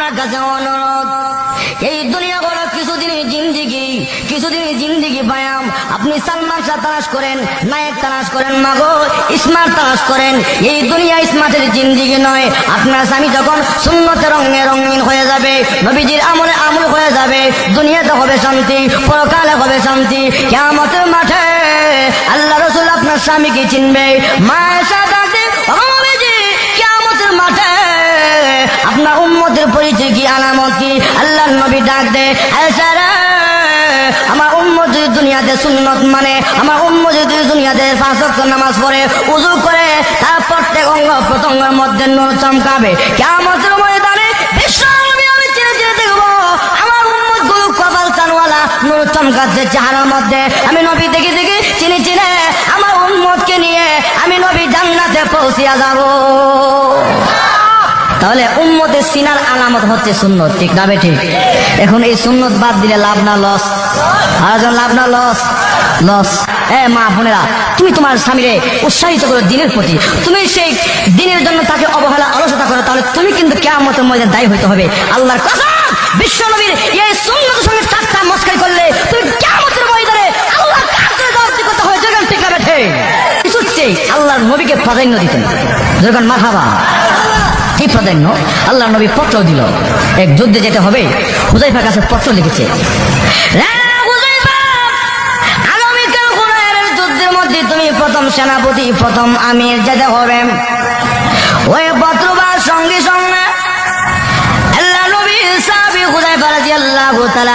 আপনার কাছে অনুরোধ, এই দুনিয়া বড় কিছুদিন জিন্দিগি বায়াম। আপনি সালমান শাহ তালাশ করেন, নায়ক তালাশ করেন, মাগো স্মার্ট তালাশ করেন, এই দুনিয়া স্মার্টের জিন্দিগি নয়। আপনার স্বামী যখন সুন্নতে রঙিন হয়ে যাবে, নবীজির আমলে আমল হয়ে যাবে, দুনিয়াতে হবে শান্তি, পরকালে হবে শান্তি। কিয়ামতের মাঠে আল্লাহ রাসূল আপনার স্বামীকে চিনবে। মায়েশা ডাকতে, নবীজি কিয়ামতের মাঠে আপনার উম্মতের পরিচয় কি, আলামত কি? আল্লাহর নবী ডাক দে, আয়েশা রে, আমার উম্মত যদি দুনিয়াতে সুন্নত মানে, আমার উম্মত যদি দুনিয়াতে 5 ওয়াক্ত নামাজ পড়ে, ওযু করে, তার প্রত্যেক অঙ্গ প্রত্যঙ্গের মধ্যে নূর চমকাবে। কিয়ামতের ময়দানে বিশ্ব নবী আমি চিনে দেখব আমার উম্মত গুলো কপাল চানওয়ালা নূর চমকাচ্ছে চেহারার মধ্যে। আমি নবী দেখে চিনে আমার উম্মতকে নিয়ে আমি নবী জান্নাতে পৌঁছিয়া যাব। তাহলে উম্মতের সিনার আলামত হচ্ছে সুন্নত, ঠিক না ঠিক? এখন এই সুন্নত বাদ দিলে লাভ না লস? আরেকজন লাভ না লস? মা বোনেরা, তুমি তোমার স্বামীরে উৎসাহিত করো দিনের প্রতি, তুমি সেই দিনের জন্য তাকে অবহেলা অলসতা করো, তাহলে তুমি কিন্তু কিয়ামতের ময়দানে দায়ী হইতে হবে। আল্লাহর কসম, বিশ্ব নবীর এই সুন্নতের সঙ্গে ঠাট্টা মস্কারি করলে তুমি কিয়ামতের ময়দানে আল্লাহর কাছে জবাবদিহি করতে হবে, যেখানে ঠিক না ঠিক? কিছুতেই আল্লাহর নবীকে প্রাধান্য দিতেন, যখন মারহাবা। কি প্রাধান্য? আল্লাহর নবী পত্র দিল, এক যুদ্ধে যেতে হবে, হুযায়ফার কাছে পত্র লিখেছে, তুমি প্রথম সেনাপতি, প্রথম আমির যেতে হবে। ওই পত্রবার সঙ্গে আল্লাহ নবী সাহাবী হুযায়ফা রাদিয়াল্লাহু তাআলা